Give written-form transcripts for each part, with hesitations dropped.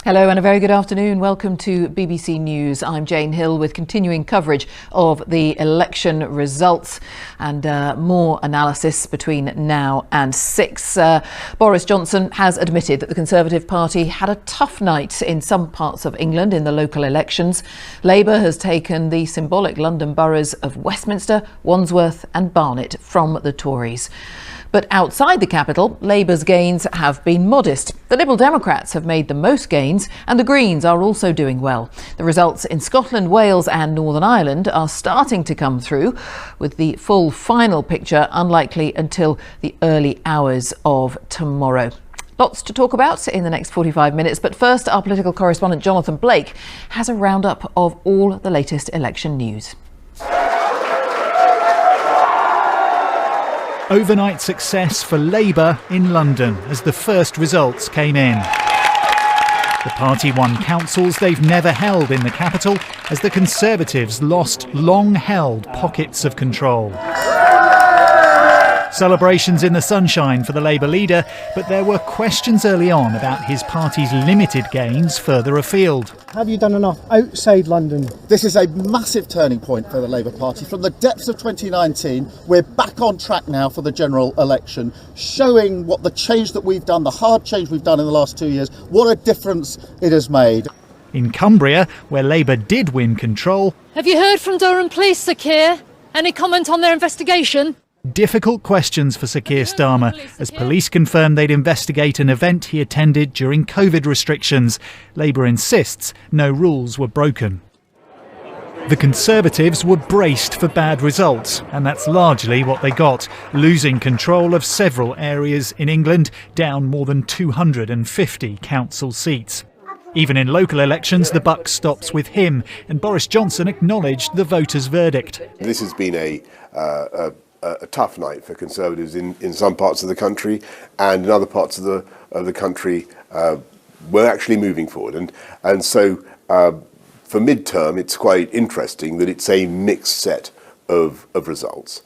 Hello and a very good afternoon. Welcome to BBC News. I'm Jane Hill with continuing coverage of the election results and more analysis between now and 6. Boris Johnson has admitted that the Conservative Party had a tough night in some parts of England in the local elections. Labour has taken the symbolic London boroughs of Westminster, Wandsworth and Barnet from the Tories. But outside the capital, Labour's gains have been modest. The Liberal Democrats have made the most gains and the Greens are also doing well. The results in Scotland, Wales and Northern Ireland are starting to come through, with the full final picture unlikely until the early hours of tomorrow. Lots to talk about in the next 45 minutes, but first our political correspondent Jonathan Blake has a roundup of all the latest election news. Overnight success for Labour in London as the first results came in. The party won councils they've never held in the capital as the Conservatives lost long-held pockets of control. Celebrations in the sunshine for the Labour leader, but there were questions early on about his party's limited gains further afield. Have you done enough outside London? This is a massive turning point for the Labour Party. From the depths of 2019, we're back on track now for the general election, showing what the change that we've done, the hard change we've done in the last 2 years, what a difference it has made. In Cumbria, where Labour did win control... Have you heard from Durham Police, Sir Keir? Any comment on their investigation? Difficult questions for Sir Keir Starmer, as police confirmed they'd investigate an event he attended during COVID restrictions. Labour insists no rules were broken. The Conservatives were braced for bad results, and that's largely what they got, losing control of several areas in England, down more than 250 council seats. Even in local elections, the buck stops with him, and Boris Johnson acknowledged the voters' verdict. This has been a tough night for Conservatives in some parts of the country, and in other parts of the country we're actually moving forward. And so for midterm, it's quite interesting that it's a mixed set of results.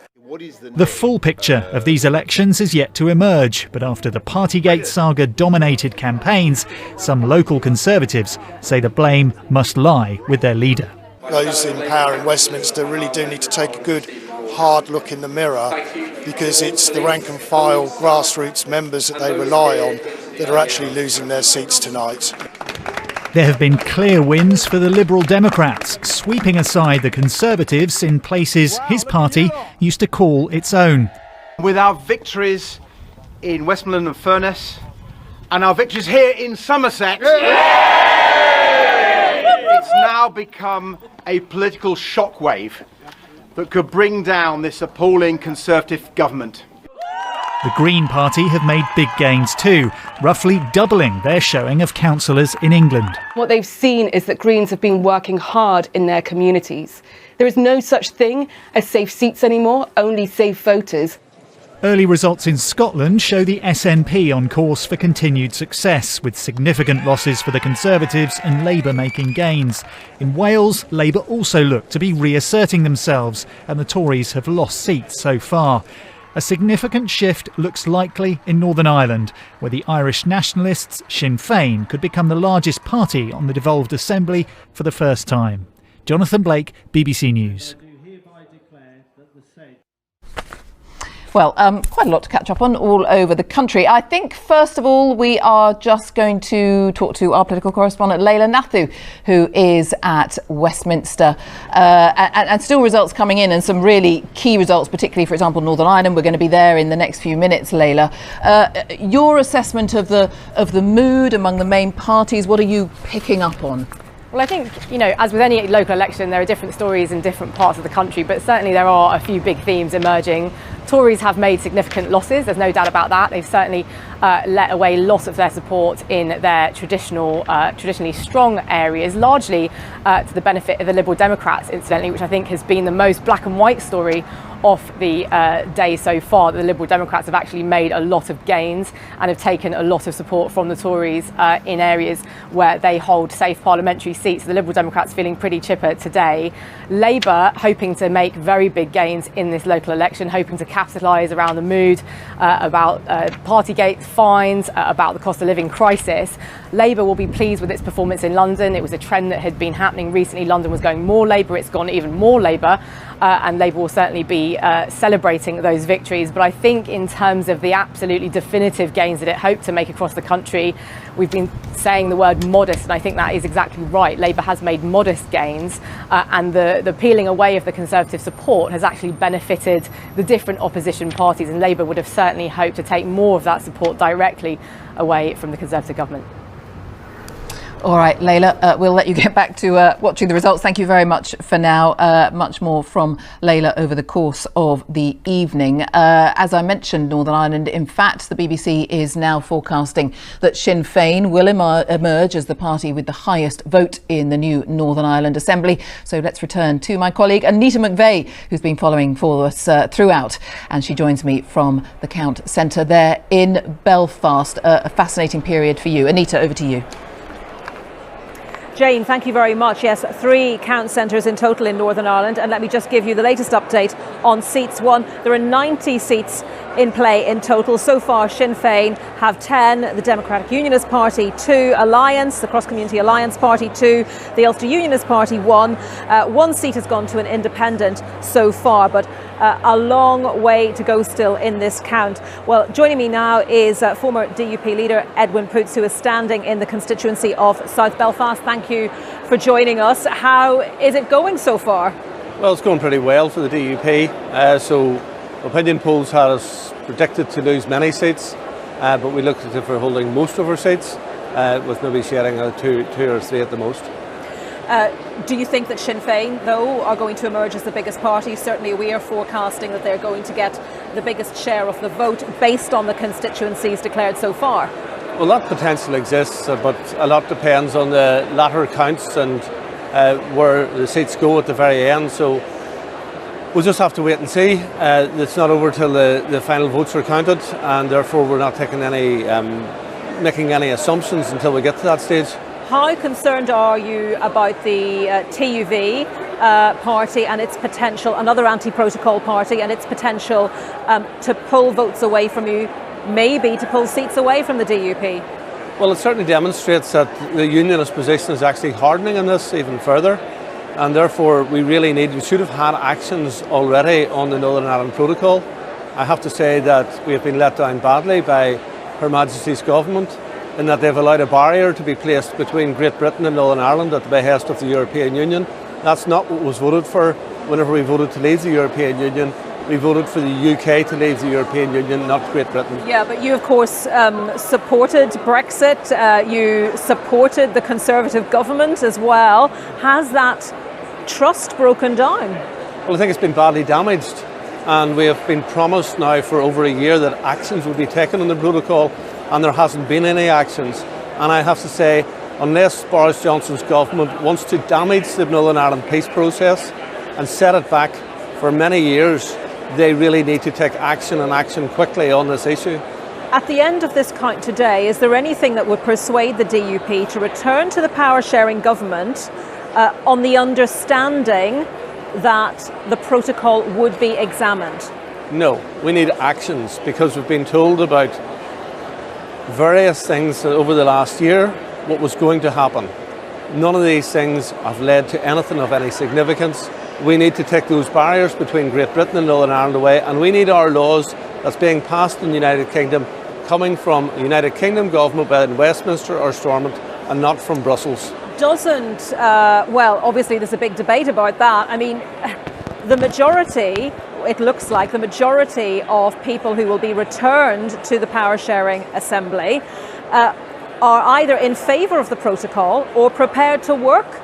The full picture of these elections is yet to emerge, but after the Partygate saga dominated campaigns, some local Conservatives say the blame must lie with their leader. Those in power in Westminster really do need to take a good hard look in the mirror, because it's the rank and file grassroots members that they rely on that are actually losing their seats tonight. There have been clear wins for the Liberal Democrats, sweeping aside the Conservatives in places his party used to call its own. With our victories in Westmoreland and Furness, and our victories here in Somerset, it's now become a political shockwave that could bring down this appalling Conservative government. The Green Party have made big gains too, roughly doubling their showing of councillors in England. What they've seen is that Greens have been working hard in their communities. There is no such thing as safe seats anymore, only safe voters. Early results in Scotland show the SNP on course for continued success, with significant losses for the Conservatives and Labour making gains. In Wales, Labour also look to be reasserting themselves, and the Tories have lost seats so far. A significant shift looks likely in Northern Ireland, where the Irish nationalists Sinn Féin could become the largest party on the devolved assembly for the first time. Jonathan Blake, BBC News. Well, quite a lot to catch up on all over the country. I think, first of all, we are just going to talk to our political correspondent, Leila Nathu, who is at Westminster. And still results coming in, and some really key results, particularly, for example, Northern Ireland. We're going to be there in the next few minutes, Leila. Your assessment of the mood among the main parties, what are you picking up on? Well, I think, as with any local election, there are different stories in different parts of the country, but certainly there are a few big themes emerging. Tories have made significant losses, there's no doubt about that. They've certainly let away lots of their support in their traditionally strong areas, largely to the benefit of the Liberal Democrats, incidentally, which I think has been the most black and white story of the day so far. The Liberal Democrats have actually made a lot of gains and have taken a lot of support from the Tories in areas where they hold safe parliamentary seats. The Liberal Democrats feeling pretty chipper today. Labour hoping to make very big gains in this local election, hoping to capitalise around the mood, about Partygate fines, about the cost of living crisis. Labour will be pleased with its performance in London. It was a trend that had been happening recently. London was going more Labour, it's gone even more Labour, and Labour will certainly be celebrating those victories. But I think in terms of the absolutely definitive gains that it hoped to make across the country, we've been saying the word modest, and I think that is exactly right. Labour has made modest gains, and the peeling away of the Conservative support has actually benefited the different opposition parties, and Labour would have certainly hoped to take more of that support directly away from the Conservative government. All right, Layla, we'll let you get back to watching the results. Thank you very much for now. Much more from Layla over the course of the evening. As I mentioned, Northern Ireland, in fact, the BBC is now forecasting that Sinn Féin will emerge as the party with the highest vote in the new Northern Ireland Assembly. So let's return to my colleague Anita McVeigh, who's been following for us throughout. And she joins me from the Count Centre there in Belfast. A fascinating period for you. Anita, over to you. Jane, thank you very much. Yes, 3 count centres in total in Northern Ireland. And let me just give you the latest update on seats. There are 90 seats in play in total. So far, Sinn Féin have 10, the Democratic Unionist Party 2, Alliance, the Cross Community Alliance Party 2, the Ulster Unionist Party 1. 1 seat has gone to an independent so far, but a long way to go still in this count. Well, joining me now is former DUP leader Edwin Poots, who is standing in the constituency of South Belfast. Thank you for joining us. How is it going so far? Well, it's going pretty well for the DUP. So opinion polls had us predicted to lose many seats, but we looked as if we're holding most of our seats, with maybe sharing two or three at the most. Do you think that Sinn Féin, though, are going to emerge as the biggest party? Certainly we are forecasting that they're going to get the biggest share of the vote based on the constituencies declared so far. Well, that potential exists, but a lot depends on the latter counts and where the seats go at the very end. So we'll just have to wait and see. It's not over till the final votes are counted, and therefore we're not taking making any assumptions until we get to that stage. How concerned are you about the TUV party and its potential, another anti-protocol party, and its potential to pull votes away from you, maybe to pull seats away from the DUP? Well, it certainly demonstrates that the unionist position is actually hardening in this even further, and therefore we should have had actions already on the Northern Ireland Protocol. I have to say that we have been let down badly by Her Majesty's government, in that they've allowed a barrier to be placed between Great Britain and Northern Ireland at the behest of the European Union. That's not what was voted for whenever we voted to leave the European Union. We voted for the UK to leave the European Union, not Great Britain. Yeah, but you, of course, supported Brexit. You supported the Conservative government as well. Has that trust broken down? Well, I think it's been badly damaged. And we have been promised now for over a year that actions will be taken on the protocol, and there hasn't been any actions. And I have to say, unless Boris Johnson's government wants to damage the Northern Ireland peace process and set it back for many years, they really need to take action, and action quickly, on this issue. At the end of this count today, is there anything that would persuade the DUP to return to the power-sharing government on the understanding that the protocol would be examined? No, we need actions, because we've been told about various things over the last year, what was going to happen. None of these things have led to anything of any significance. We need to take those barriers between Great Britain and Northern Ireland away, and we need our laws that's being passed in the United Kingdom coming from the United Kingdom government, whether in Westminster or Stormont, and not from Brussels. Doesn't, well, obviously there's a big debate about that. I mean, the majority, it looks like the majority of people who will be returned to the power sharing assembly are either in favour of the protocol or prepared to work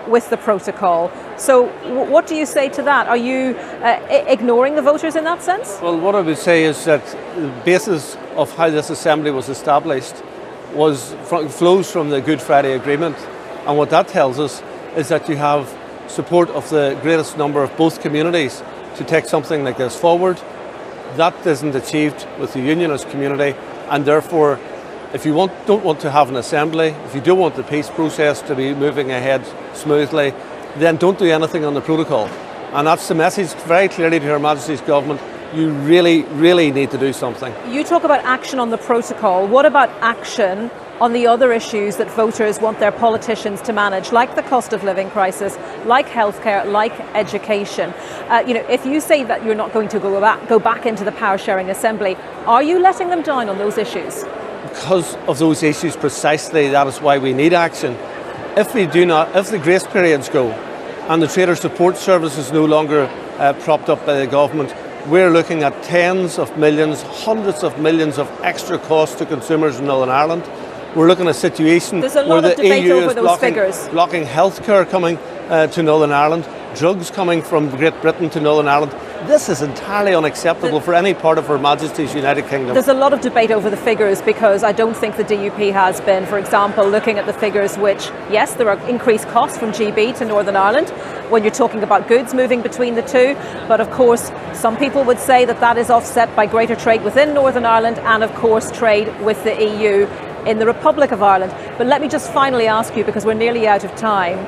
with the protocol. So what do you say to that? Are you ignoring the voters in that sense? Well, what I would say is that the basis of how this assembly was established flows from the Good Friday Agreement. And what that tells us is that you have support of the greatest number of both communities to take something like this forward. That isn't achieved with the unionist community, and therefore, if you don't want to have an assembly, if you don't want the peace process to be moving ahead smoothly, then don't do anything on the protocol. And that's the message very clearly to Her Majesty's government. you really, really need to do something. You talk about action on the protocol. What about action on the other issues that voters want their politicians to manage, like the cost of living crisis, like healthcare, like education? If you say that you're not going to go back into the power sharing assembly, are you letting them down on those issues? Because of those issues precisely, that is why we need action. If the grace periods go and the trader support service is no longer propped up by the government, we're looking at tens of millions, hundreds of millions of extra costs to consumers in Northern Ireland. We're looking at a situation where the EU is blocking healthcare coming to Northern Ireland, drugs coming from Great Britain to Northern Ireland. This is entirely unacceptable for any part of Her Majesty's United Kingdom. There's a lot of debate over the figures because I don't think the DUP has been, for example, looking at the figures which, yes, there are increased costs from GB to Northern Ireland when you're talking about goods moving between the two. But of course, some people would say that that is offset by greater trade within Northern Ireland and, of course, trade with the EU in the Republic of Ireland. But let me just finally ask you, because we're nearly out of time,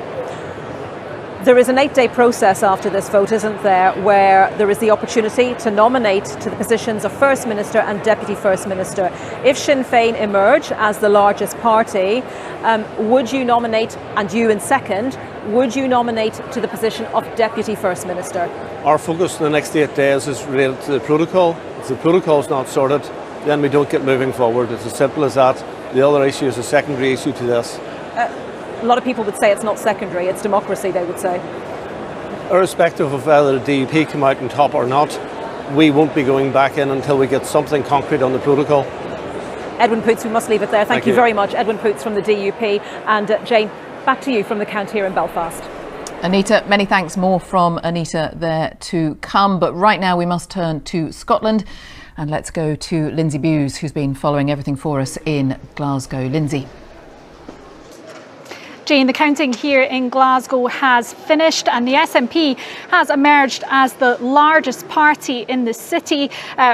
there is an 8-day process after this vote, isn't there, where there is the opportunity to nominate to the positions of First Minister and Deputy First Minister. If Sinn Féin emerge as the largest party, would you nominate, and you in second, would you nominate to the position of Deputy First Minister? Our focus in the next 8 days is related to the protocol. If the protocol is not sorted, then we don't get moving forward. It's as simple as that. The other issue is a secondary issue to this. A lot of people would say it's not secondary, it's democracy, they would say. Irrespective of whether the DUP come out on top or not, we won't be going back in until we get something concrete on the protocol. Edwin Poots, we must leave it there. Thank you very much. Edwin Poots from the DUP. And Jane, back to you from the count here in Belfast. Anita, many thanks. More from Anita there to come. But right now we must turn to Scotland. And let's go to Lindsay Bewes, who's been following everything for us in Glasgow. Lindsay. Jane, the counting here in Glasgow has finished and the SNP has emerged as the largest party in the city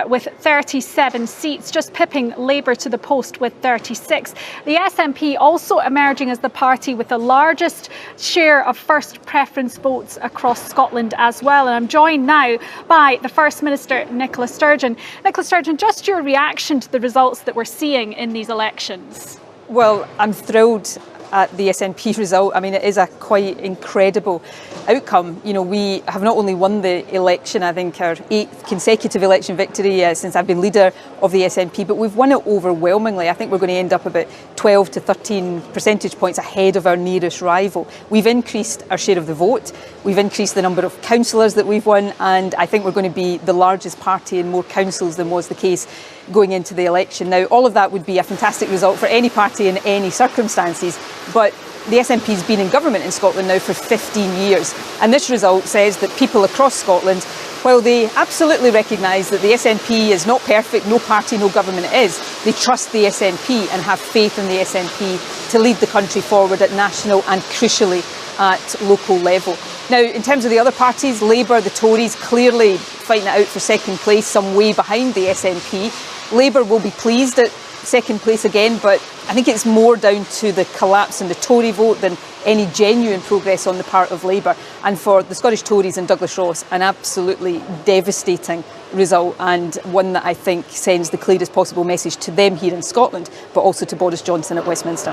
with 37 seats, just pipping Labour to the post with 36. The SNP also emerging as the party with the largest share of first preference votes across Scotland as well. And I'm joined now by the First Minister, Nicola Sturgeon. Nicola Sturgeon, just your reaction to the results that we're seeing in these elections. Well, I'm thrilled at the SNP result. I mean, it is a quite incredible outcome. You know, we have not only won the election, I think our 8th consecutive election victory since I've been leader of the SNP, but we've won it overwhelmingly. I think we're going to end up about 12 to 13 percentage points ahead of our nearest rival. We've increased our share of the vote, we've increased the number of councillors that we've won, and I think we're going to be the largest party in more councils than was the case going into the election. Now, all of that would be a fantastic result for any party in any circumstances, but the SNP has been in government in Scotland now for 15 years, and this result says that people across Scotland, while they absolutely recognise that the SNP is not perfect, no party, no government is, they trust the SNP and have faith in the SNP to lead the country forward at national and crucially at local level. Now, in terms of the other parties, Labour, the Tories, clearly fighting it out for second place, some way behind the SNP. Labour will be pleased at second place again, but I think it's more down to the collapse in the Tory vote than any genuine progress on the part of Labour. And for the Scottish Tories and Douglas Ross, an absolutely devastating result, and one that I think sends the clearest possible message to them here in Scotland, but also to Boris Johnson at Westminster.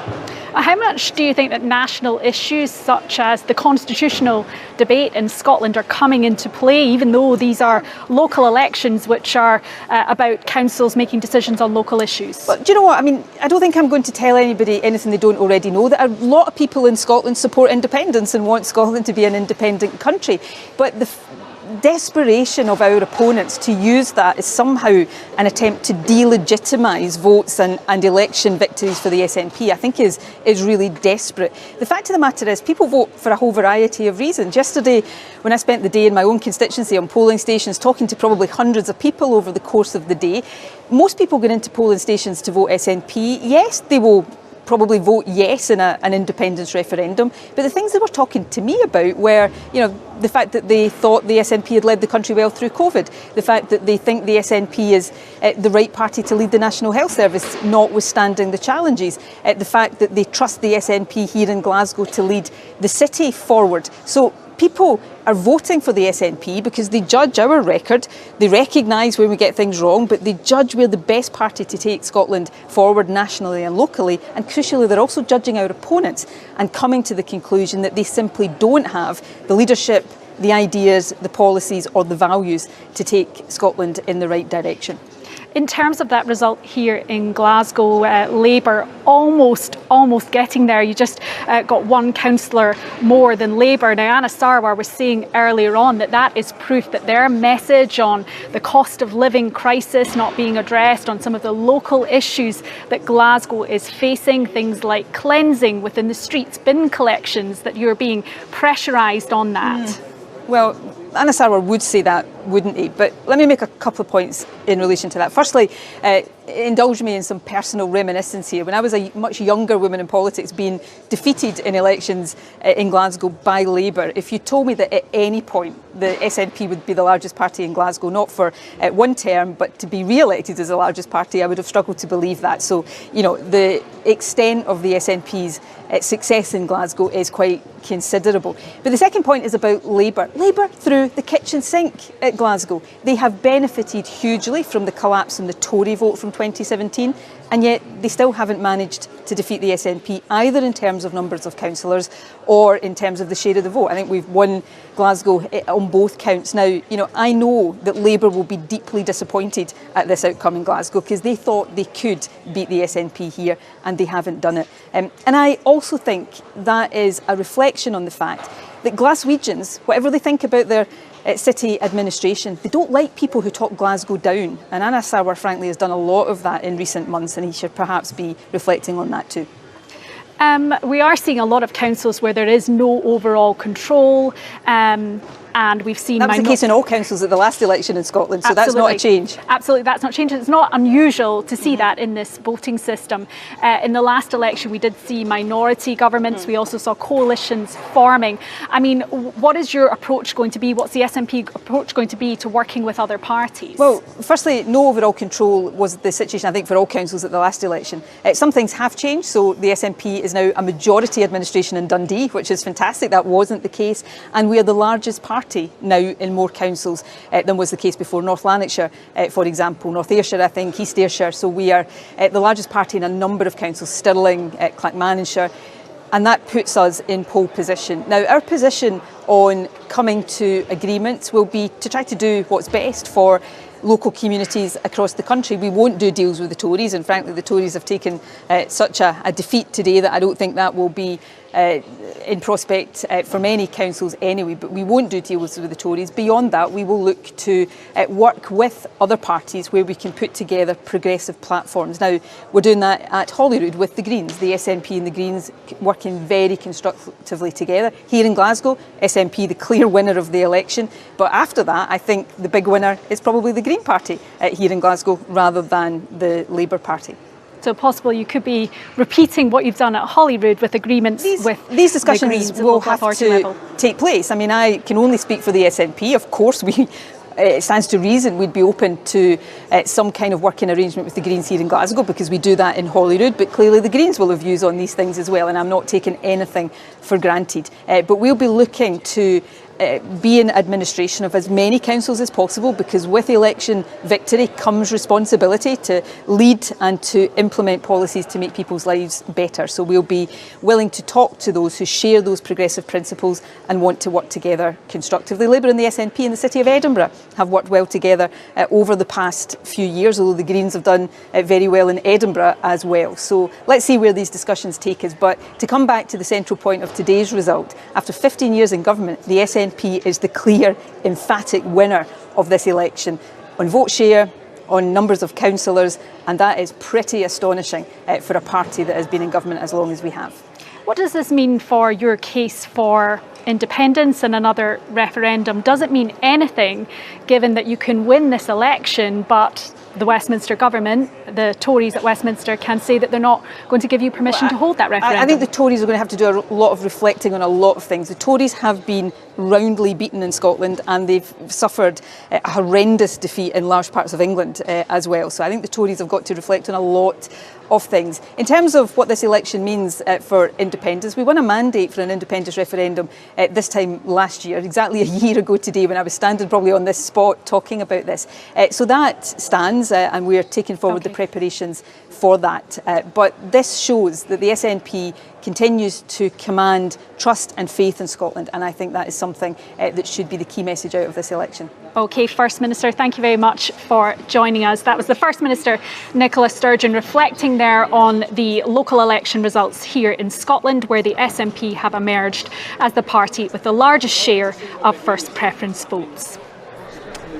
How much do you think that national issues such as the constitutional debate in Scotland are coming into play, even though these are local elections which are about councils making decisions on local issues? Well, do you know what? I mean, I don't think I'm going to tell anybody anything they don't already know, that a lot of people in Scotland support independence and want Scotland to be an independent country. But the desperation of our opponents to use that as somehow an attempt to delegitimise votes and election victories for the SNP, I think is really desperate. The fact of the matter is people vote for a whole variety of reasons. Yesterday, when I spent the day in my own constituency on polling stations talking to probably hundreds of people over the course of the day, most people going into polling stations to vote SNP, yes, they will probably vote yes in an independence referendum, but the things they were talking to me about were, you know, the fact that they thought the SNP had led the country well through COVID, the fact that they think the SNP is the right party to lead the National Health Service, notwithstanding the challenges, the fact that they trust the SNP here in Glasgow to lead the city forward. So people are voting for the SNP because they judge our record, they recognise when we get things wrong, but they judge we're the best party to take Scotland forward nationally and locally, and crucially they're also judging our opponents and coming to the conclusion that they simply don't have the leadership, the ideas, the policies or the values to take Scotland in the right direction. In terms of that result here in Glasgow, Labour almost getting there. You just got one councillor more than Labour. Now, Anna Sarwar was saying earlier on that is proof that their message on the cost of living crisis not being addressed, on some of the local issues that Glasgow is facing, things like cleansing within the streets, bin collections, that you're being pressurised on that. Well, Anna Sarwar would say that, wouldn't he? But let me make a couple of points in relation to that. Firstly, indulge me in some personal reminiscence here. When I was a much younger woman in politics, being defeated in elections in Glasgow by Labour, if you told me that at any point the SNP would be the largest party in Glasgow, not for one term, but to be re-elected as the largest party, I would have struggled to believe that. So, you know, the extent of the SNP's success in Glasgow is quite considerable. But the second point is about Labour. Labour threw the kitchen sink at Glasgow. They have benefited hugely from the collapse in the Tory vote from 2017, and yet they still haven't managed to defeat the SNP, either in terms of numbers of councillors or in terms of the share of the vote. I think we've won Glasgow on both counts. Now, you know, I know that Labour will be deeply disappointed at this outcome in Glasgow because they thought they could beat the SNP here and they haven't done it. And I also think that is a reflection on the fact that Glaswegians, whatever they think about their city administration, they don't like people who talk Glasgow down. And Anna Sarwar, frankly, has done a lot of that in recent months, and he should perhaps be reflecting on that too. We are seeing a lot of councils where there is no overall control. And we've seen that was the case in all councils at the last election in Scotland, so Absolutely. That's not a change. Absolutely, that's not changing. It's not unusual to see that in this voting system. In the last election, we did see minority governments. We also saw coalitions forming. I mean, what is your approach going to be? What's the SNP approach going to be to working with other parties? Well, firstly, no overall control was the situation, I think, for all councils at the last election. Some things have changed, so the SNP is now a majority administration in Dundee, which is fantastic. That wasn't the case, and we are the largest party now in more councils than was the case before. North Lanarkshire, for example, North Ayrshire, I think, East Ayrshire. So we are the largest party in a number of councils, Stirling, Clackmannanshire, and that puts us in pole position. Now, our position on coming to agreements will be to try to do what's best for local communities across the country. We won't do deals with the Tories, and frankly the Tories have taken such a defeat today that I don't think that will be in prospect for many councils anyway, but we won't do deals with the Tories. Beyond that, we will look to work with other parties where we can put together progressive platforms. Now, we're doing that at Holyrood with the Greens, the SNP and the Greens working very constructively together. Here in Glasgow, SNP the clear winner of the election, but after that I think the big winner is probably the Green Party here in Glasgow rather than the Labour Party. So possible you could be repeating what you've done at Holyrood with agreements with these discussions the Greens will have to take place. I mean, I can only speak for the SNP. Of course, it stands to reason we'd be open to some kind of working arrangement with the Greens here in Glasgow because we do that in Holyrood, but clearly the Greens will have views on these things as well, and I'm not taking anything for granted. But we'll be looking to be in administration of as many councils as possible, because with election victory comes responsibility to lead and to implement policies to make people's lives better. So we'll be willing to talk to those who share those progressive principles and want to work together constructively. Labour and the SNP in the City of Edinburgh have worked well together over the past few years, although the Greens have done very well in Edinburgh as well. So let's see where these discussions take us. But to come back to the central point of today's result, after 15 years in government, the SNP is the clear, emphatic winner of this election on vote share, on numbers of councillors, and that is pretty astonishing for a party that has been in government as long as we have. What does this mean for your case for independence and another referendum? Does it mean anything, given that you can win this election, but the Westminster government, the Tories at Westminster, can say that they're not going to give you permission to hold that referendum? I think the Tories are going to have to do a lot of reflecting on a lot of things. The Tories have been roundly beaten in Scotland, and they've suffered a horrendous defeat in large parts of England as well. So I think the Tories have got to reflect on a lot of things. In terms of what this election means for independence, we won a mandate for an independence referendum this time last year, exactly a year ago today, when I was standing probably on this spot talking about this. So that stands, and we are taking forward the preparations for that. But this shows that the SNP continues to command trust and faith in Scotland, and I think that is something that should be the key message out of this election. OK, First Minister, thank you very much for joining us. That was the First Minister, Nicola Sturgeon, reflecting there on the local election results here in Scotland, where the SNP have emerged as the party with the largest share of first preference votes.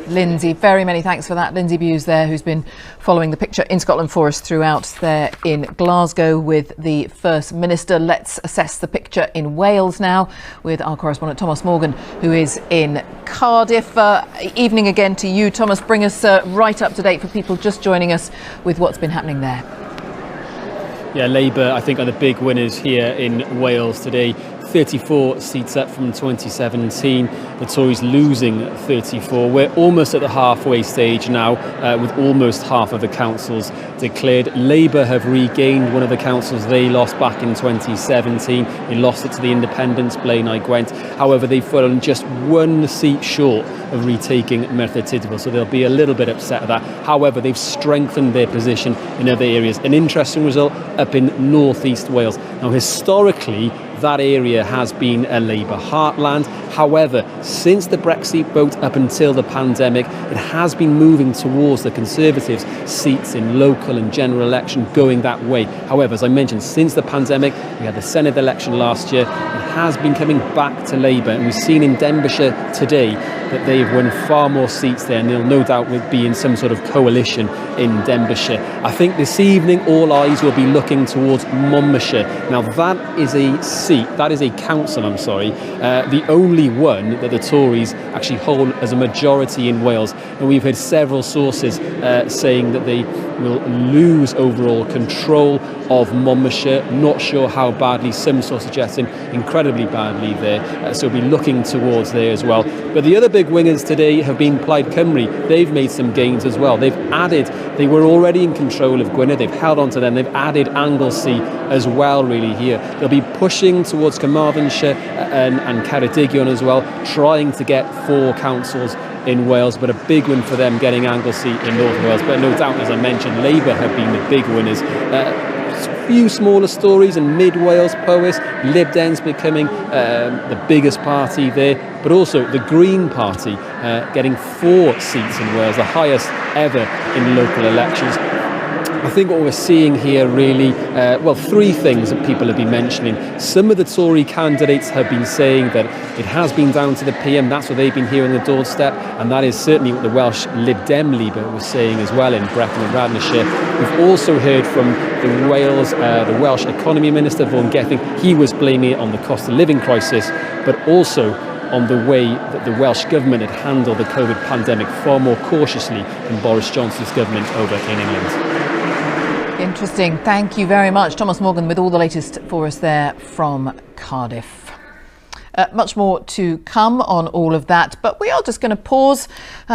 Lindsay, very many thanks for that. Lindsay Bewes there, who's been following the picture in Scotland for us throughout there in Glasgow with the First Minister. Let's assess the picture in Wales now with our correspondent Thomas Morgan, who is in Cardiff. Evening again to you, Thomas. Bring us right up to date for people just joining us with what's been happening there. Yeah, Labour, I think, are the big winners here in Wales today. 34 seats up from 2017, the Tories losing 34. We're almost at the halfway stage now, with almost half of the councils declared. Labour have regained one of the councils they lost back in 2017. They lost it to the Independents, Blaenau Gwent. However, they've fallen just one seat short of retaking Merthyr Tydfil, so they'll be a little bit upset at that. However, they've strengthened their position in other areas. An interesting result up in North East Wales. Now, historically, that area has been a Labour heartland. However, since the Brexit vote up until the pandemic, it has been moving towards the Conservatives' seats in local and general election, going that way. However, as I mentioned, since the pandemic, we had the Senedd election last year, it has been coming back to Labour. And we've seen in Denbighshire today that they've won far more seats there, and they'll no doubt be in some sort of coalition in Denbighshire. I think this evening all eyes will be looking towards Monmouthshire. Now, that is a seat, that is a council, the only one that the Tories actually hold as a majority in Wales. And we've heard several sources saying that they will lose overall control of Monmouthshire. Not sure how badly, some sources suggesting incredibly badly there. So we'll be looking towards there as well. But the other big winners today have been Plaid Cymru. They've made some gains as well. They've added, they were already in control of Gwynedd, they've held on to them, they've added Anglesey as well really here. They'll be pushing towards Carmarthenshire and Ceredigion as well, trying to get 4 councils in Wales, but a big win for them getting Anglesey in North Wales. But no doubt, as I mentioned, Labour have been the big winners. Few smaller stories in Mid Wales, Powys, Lib Dems becoming the biggest party there, but also the Green Party getting 4 seats in Wales, the highest ever in local elections. I think what we're seeing here really, 3 things that people have been mentioning. Some of the Tory candidates have been saying that it has been down to the PM, that's what they've been hearing on the doorstep, and that is certainly what the Welsh Lib Dem leader was saying as well in Brecon and Radnorshire. We've also heard from the Welsh Economy Minister, Vaughan Gething. He was blaming it on the cost of living crisis, but also on the way that the Welsh Government had handled the COVID pandemic far more cautiously than Boris Johnson's government over in England. Interesting. Thank you very much, Thomas Morgan, with all the latest for us there from Cardiff. Much more to come on all of that, but we are just going to pause.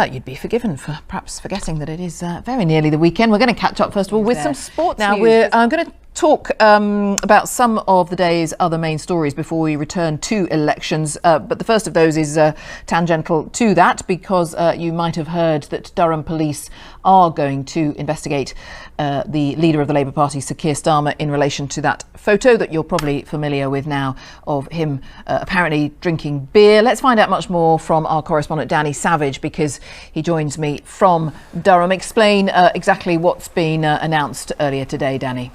You'd be forgiven for perhaps forgetting that it is very nearly the weekend. We're going to catch up first of all with some sports now. We're going to talk about some of the day's other main stories before we return to elections. But the first of those is tangential to that, because you might have heard that Durham police are going to investigate the leader of the Labour Party, Sir Keir Starmer, in relation to that photo that you're probably familiar with now of him apparently drinking beer. Let's find out much more from our correspondent Danny Savage, because he joins me from Durham. Explain exactly what's been announced earlier today, Danny.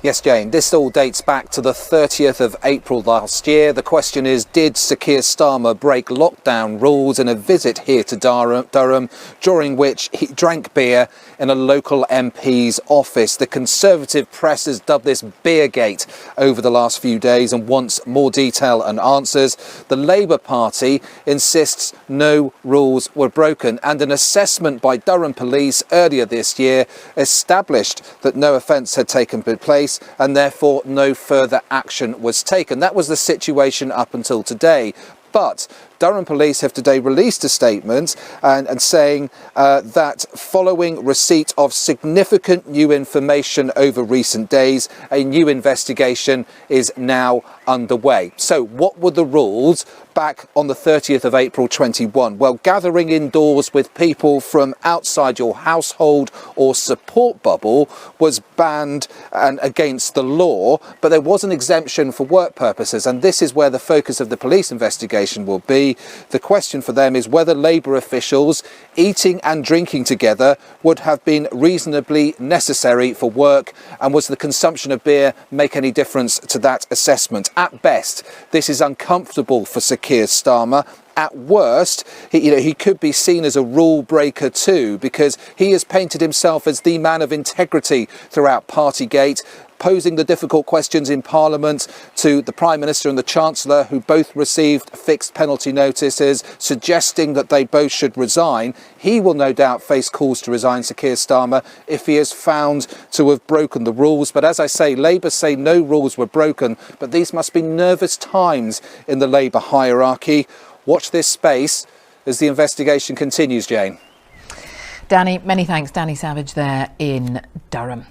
Yes, Jane, this all dates back to the 30th of April last year. The question is, did Sir Keir Starmer break lockdown rules in a visit here to Durham, during which he drank beer in a local MP's office? The Conservative press has dubbed this Beergate over the last few days and wants more detail and answers. The Labour Party insists no rules were broken, and an assessment by Durham Police earlier this year established that no offence had taken place, and therefore no further action was taken. That was the situation up until today. But Durham Police have today released a statement and saying that following receipt of significant new information over recent days, a new investigation is now underway. So what were the rules back on the 30th of April 21? Well, gathering indoors with people from outside your household or support bubble was banned and against the law, but there was an exemption for work purposes, and this is where the focus of the police investigation will be. The question for them is whether Labour officials eating and drinking together would have been reasonably necessary for work, and was the consumption of beer make any difference to that assessment? At best, this is uncomfortable for Sir Keir Starmer. At worst, he could be seen as a rule breaker too, because he has painted himself as the man of integrity throughout Partygate, posing the difficult questions in Parliament to the Prime Minister and the Chancellor, who both received fixed penalty notices, suggesting that they both should resign. He will no doubt face calls to resign, Sir Keir Starmer, if he is found to have broken the rules. But as I say, Labour say no rules were broken, but these must be nervous times in the Labour hierarchy. Watch this space as the investigation continues, Jane. Danny, many thanks. Danny Savage there in Durham.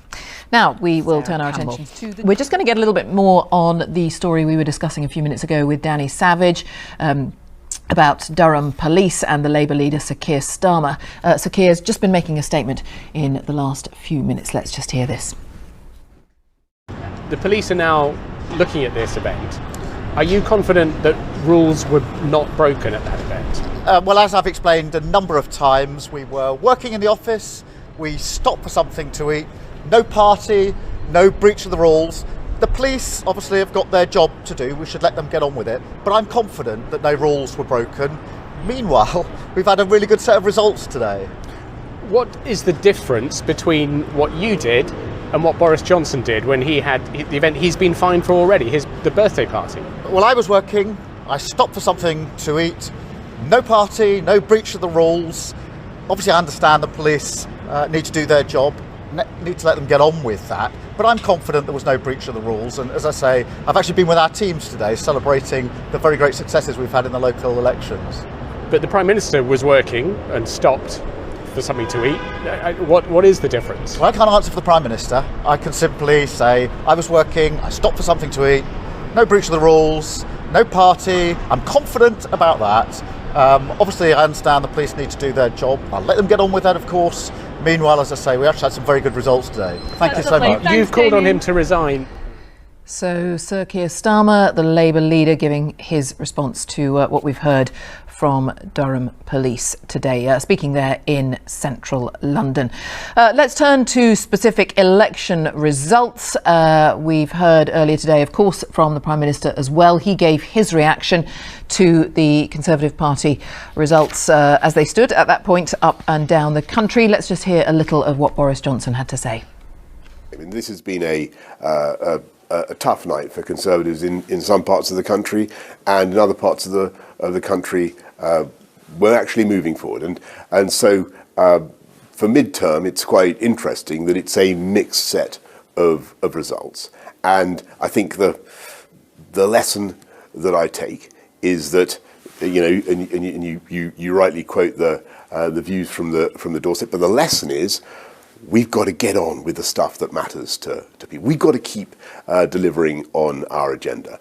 Now we will turn our attention to we're just going to get a little bit more on the story we were discussing a few minutes ago with Danny Savage about Durham Police and the Labour leader Sir Keir Starmer. Sir Keir's just been making a statement in the last few minutes. Let's just hear this. The police are now looking at this event. Are you confident that rules were not broken at that event? Well, as I've explained a number of times, we were working in the office, we stopped for something to eat, no party, no breach of the rules. The police obviously have got their job to do, we should let them get on with it, but I'm confident that no rules were broken. Meanwhile, we've had a really good set of results today. What is the difference between what you did and what Boris Johnson did when he had the event he's been fined for already, the birthday party? Well, I was working, I stopped for something to eat, no party, no breach of the rules. Obviously I understand the police need to do their job, need to let them get on with that, but I'm confident there was no breach of the rules, and as I say, I've actually been with our teams today celebrating the very great successes we've had in the local elections. But the Prime Minister was working and stopped for something to eat. What is the difference? Well, I can't answer for the Prime Minister. I can simply say I was working, I stopped for something to eat, no breach of the rules, no party. I'm confident about that. Obviously I understand the police need to do their job. I'll let them get on with that, of course. Meanwhile, as I say, we actually had some very good results today. Thank you so much. You've called on him to resign. So Sir Keir Starmer, the Labour leader, giving his response to what we've heard from Durham Police today, speaking there in central London. Let's turn to specific election results. We've heard earlier today, of course, from the Prime Minister as well. He gave his reaction to the Conservative Party results as they stood at that point up and down the country. Let's just hear a little of what Boris Johnson had to say. I mean, this has been a tough night for Conservatives in some parts of the country, and in other parts of the country we're actually moving forward. And so for midterm, it's quite interesting that it's a mixed set of results. And I think the lesson that I take is that, and you rightly quote the views from the doorstep, but the lesson is we've got to get on with the stuff that matters to people. We've got to keep delivering on our agenda.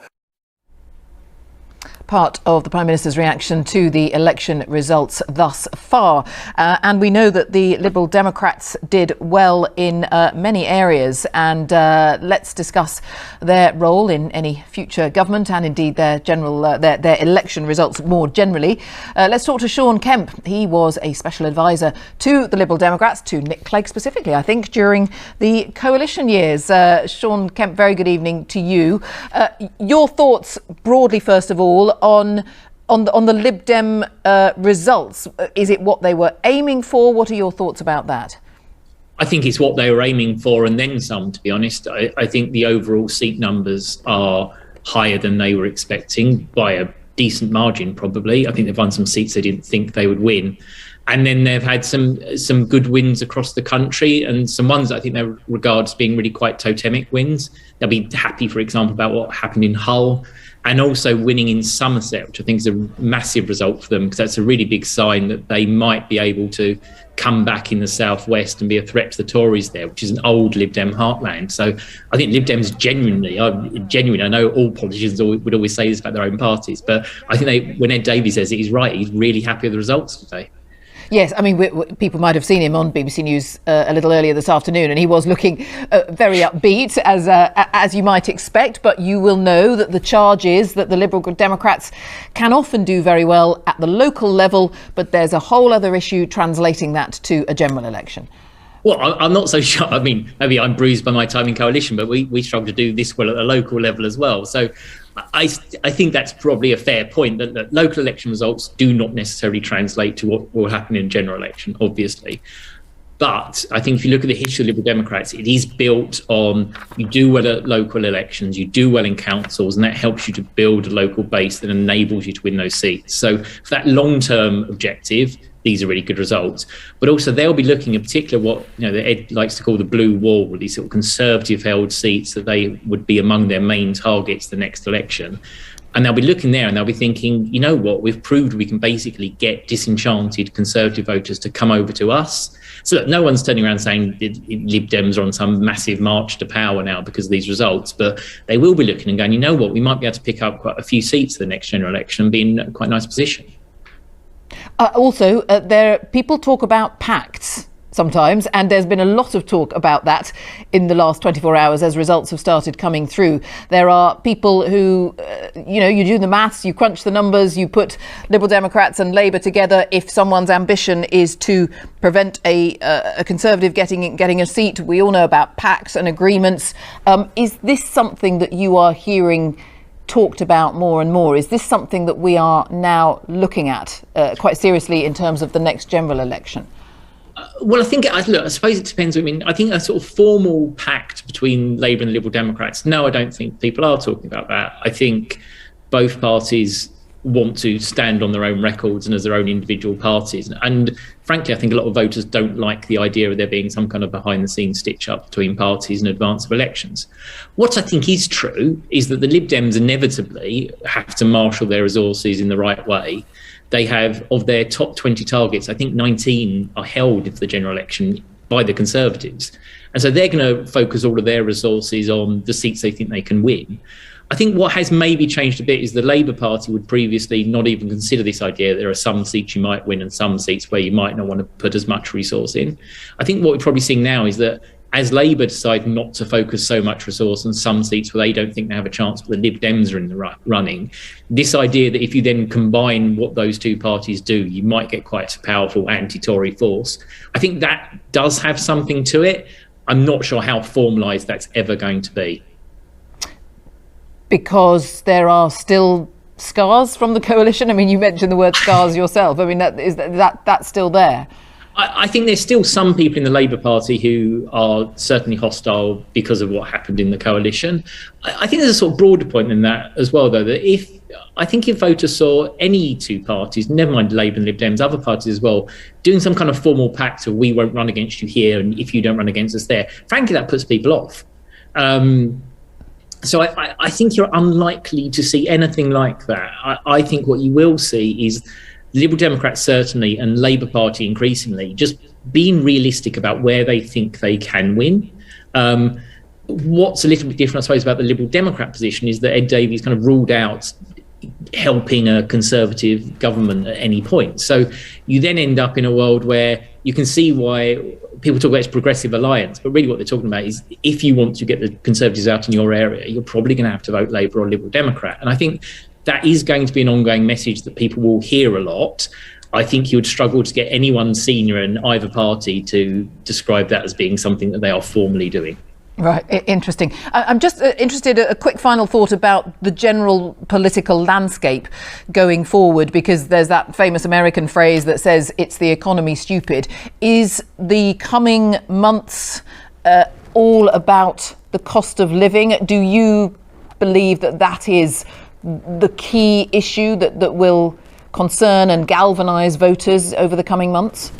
Part of the Prime Minister's reaction to the election results thus far. And we know that the Liberal Democrats did well in many areas. And let's discuss their role in any future government and indeed their their election results more generally. Let's talk to Sean Kemp. He was a special advisor to the Liberal Democrats, to Nick Clegg specifically, I think, during the coalition years. Sean Kemp, very good evening to you. Your thoughts broadly, first of all, on the Lib Dem results. Is it what they were aiming for? What are your thoughts about that? I think it's what they were aiming for and then some, to be honest. I think the overall seat numbers are higher than they were expecting by a decent margin, probably. I think they've won some seats they didn't think they would win. And then they've had some good wins across the country and some ones that I think they regard as being really quite totemic wins. They'll be happy, for example, about what happened in Hull. and also winning in Somerset, which I think is a massive result for them, because that's a really big sign that they might be able to come back in the southwest and be a threat to the Tories there, which is an old Lib Dem heartland. So I think Lib Dems genuinely, I know all politicians would always say this about their own parties, but I think when Ed Davey says it, he's right. He's really happy with the results today. Yes, I mean, people might have seen him on BBC News a little earlier this afternoon, and he was looking very upbeat, as you might expect. But you will know that the charge is that the Liberal Democrats can often do very well at the local level, but there's a whole other issue translating that to a general election. Well, I'm not so sure. I mean, maybe I'm bruised by my time in coalition, but we struggle to do this well at the local level as well. So I think that's probably a fair point, that local election results do not necessarily translate to what will happen in a general election, obviously. But I think if you look at the history of Liberal Democrats, it is built on you do well at local elections, you do well in councils, and that helps you to build a local base that enables you to win those seats. So for that long-term objective, these are really good results. But also they'll be looking in particular what that Ed likes to call the blue wall, these sort of conservative held seats that they would be among their main targets the next election. And they'll be looking there and they'll be thinking, you know what, we've proved we can basically get disenchanted conservative voters to come over to us. So look, no one's turning around saying Lib Dems are on some massive march to power now because of these results, but they will be looking and going, you know what, we might be able to pick up quite a few seats for the next general election and be in quite a nice position. Also, people talk about pacts sometimes, and there's been a lot of talk about that in the last 24 hours as results have started coming through. There are people who, you do the maths, you crunch the numbers, you put Liberal Democrats and Labour together. If someone's ambition is to prevent a Conservative getting a seat, we all know about pacts and agreements. Is this something that you are hearing talked about more and more? Is this something that we are now looking at quite seriously in terms of the next general election? Well, I suppose it depends. I mean, I think a sort of formal pact between Labour and Liberal Democrats, no, I don't think people are talking about that. I think both parties want to stand on their own records and as their own individual parties. And frankly, I think a lot of voters don't like the idea of there being some kind of behind-the-scenes stitch-up between parties in advance of elections. What I think is true is that the Lib Dems inevitably have to marshal their resources in the right way. They have, of their top 20 targets, I think 19 are held for the general election by the Conservatives. And so they're going to focus all of their resources on the seats they think they can win. I think what has maybe changed a bit is the Labour Party would previously not even consider this idea. There are some seats you might win and some seats where you might not want to put as much resource in. I think what we're probably seeing now is that as Labour decide not to focus so much resource on some seats where they don't think they have a chance, but the Lib Dems are in the running, this idea that if you then combine what those two parties do, you might get quite a powerful anti-Tory force. I think that does have something to it. I'm not sure how formalised that's ever going to be. Because there are still scars from the coalition? I mean, you mentioned the word scars yourself. I mean, that's still there. I think there's still some people in the Labour Party who are certainly hostile because of what happened in the coalition. I think there's a sort of broader point than that as well, though, that if voters saw any two parties, never mind Labour and Lib Dems, other parties as well, doing some kind of formal pact of we won't run against you here and if you don't run against us there, frankly, that puts people off. So I think you're unlikely to see anything like that. I think what you will see is Liberal Democrats certainly and Labour Party increasingly just being realistic about where they think they can win. What's a little bit different, I suppose, about the Liberal Democrat position is that Ed Davey's kind of ruled out helping a Conservative government at any point. So you then end up in a world where you can see why people talk about this progressive alliance, but really what they're talking about is if you want to get the Conservatives out in your area, you're probably going to have to vote Labour or Liberal Democrat. And I think that is going to be an ongoing message that people will hear a lot. I think you would struggle to get anyone senior in either party to describe that as being something that they are formally doing. Right, interesting. I'm just interested, a quick final thought about the general political landscape going forward, because there's that famous American phrase that says it's the economy stupid. Is the coming months all about the cost of living? Do you believe that that is the key issue that will concern and galvanise voters over the coming months?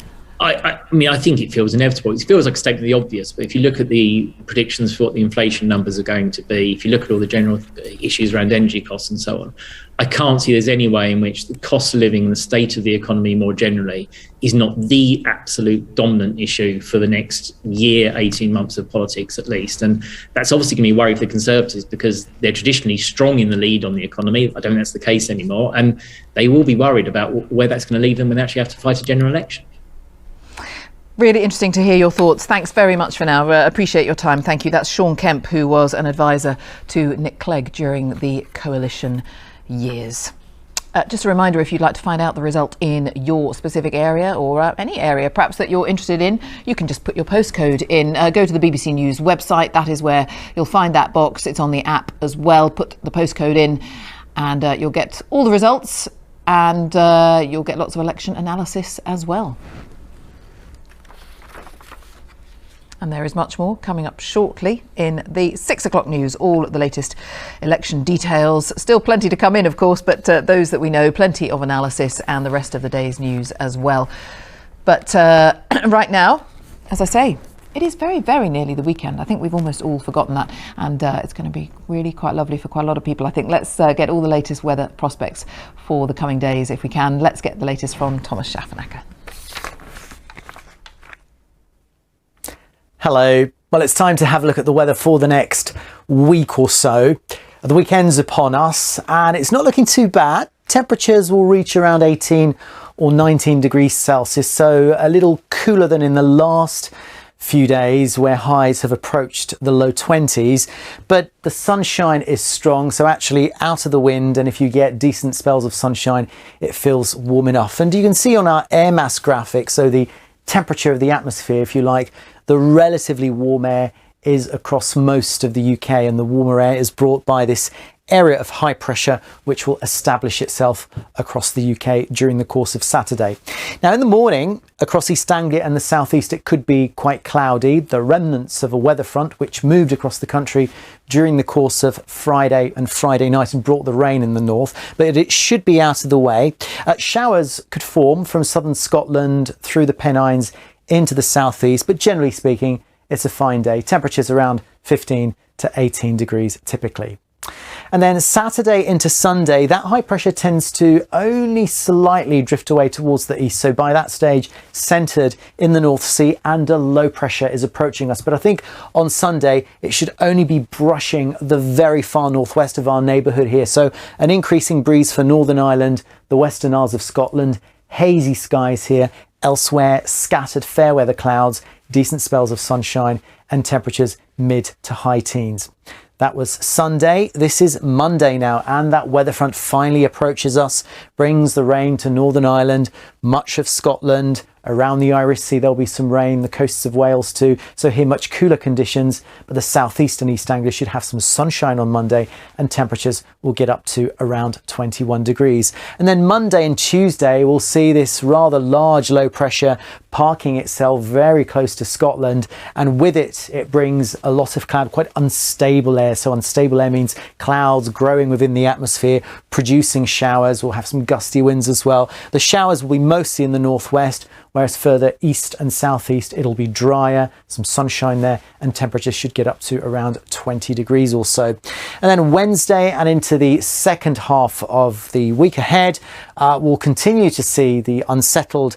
I mean, I think it feels inevitable. It feels like a statement of the obvious, but if you look at the predictions for what the inflation numbers are going to be, if you look at all the general issues around energy costs and so on, I can't see there's any way in which the cost of living and the state of the economy more generally is not the absolute dominant issue for the next year, 18 months of politics at least. And that's obviously going to be worry for the Conservatives because they're traditionally strong in the lead on the economy. I don't think that's the case anymore. And they will be worried about where that's going to leave them when they actually have to fight a general election. Really interesting to hear your thoughts. Thanks very much for now. Appreciate your time. Thank you. That's Sean Kemp, who was an advisor to Nick Clegg during the coalition years. Just a reminder, if you'd like to find out the result in your specific area or any area perhaps that you're interested in, you can just put your postcode in. Go to the BBC News website. That is where you'll find that box. It's on the app as well. Put the postcode in and you'll get all the results and you'll get lots of election analysis as well. And there is much more coming up shortly in the 6 o'clock news, all the latest election details. Still plenty to come in, of course, but those that we know, plenty of analysis and the rest of the day's news as well. But right now, as I say, it is very, very nearly the weekend. I think we've almost all forgotten that. And it's going to be really quite lovely for quite a lot of people. I think let's get all the latest weather prospects for the coming days if we can. Let's get the latest from Thomas Schaffenacker. Hello. Well, it's time to have a look at the weather for the next week or so. The weekend's upon us and it's not looking too bad. Temperatures will reach around 18 or 19 degrees Celsius, so a little cooler than in the last few days where highs have approached the low 20s. But the sunshine is strong, so actually out of the wind, and if you get decent spells of sunshine, it feels warm enough. And you can see on our air mass graphic, so the temperature of the atmosphere, if you like, the relatively warm air is across most of the UK, and the warmer air is brought by this area of high pressure which will establish itself across the UK during the course of Saturday. Now in the morning across East Anglia and the southeast it could be quite cloudy, the remnants of a weather front which moved across the country during the course of Friday and Friday night and brought the rain in the north, but it should be out of the way. Showers could form from southern Scotland through the Pennines into the southeast, but generally speaking it's a fine day. Temperatures around 15 to 18 degrees typically. And then Saturday into Sunday, that high pressure tends to only slightly drift away towards the east. So by that stage, centred in the North Sea, and a low pressure is approaching us. But I think on Sunday, it should only be brushing the very far northwest of our neighbourhood here. So an increasing breeze for Northern Ireland, the Western Isles of Scotland, hazy skies here. Elsewhere, scattered fair weather clouds, decent spells of sunshine, and temperatures mid to high teens. That was Sunday. This is Monday now, and that weather front finally approaches us, brings the rain to Northern Ireland, much of Scotland, around the Irish Sea there'll be some rain, the coasts of Wales too, so here much cooler conditions, but the southeast and East Anglia should have some sunshine on Monday and temperatures will get up to around 21 degrees. And then Monday and Tuesday we'll see this rather large low pressure parking itself very close to Scotland, and with it brings a lot of cloud, quite unstable air. So unstable air means clouds growing within the atmosphere, producing showers. We'll have some gusty winds as well. The showers will be mostly in the northwest, whereas further east and southeast it'll be drier, some sunshine there, and temperatures should get up to around 20 degrees or so. And then Wednesday and into the second half of the week ahead, we'll continue to see the unsettled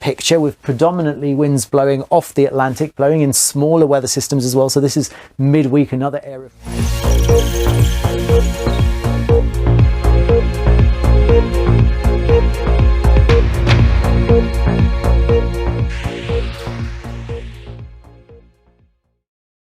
picture, with predominantly winds blowing off the Atlantic, blowing in smaller weather systems as well. So this is midweek, another area of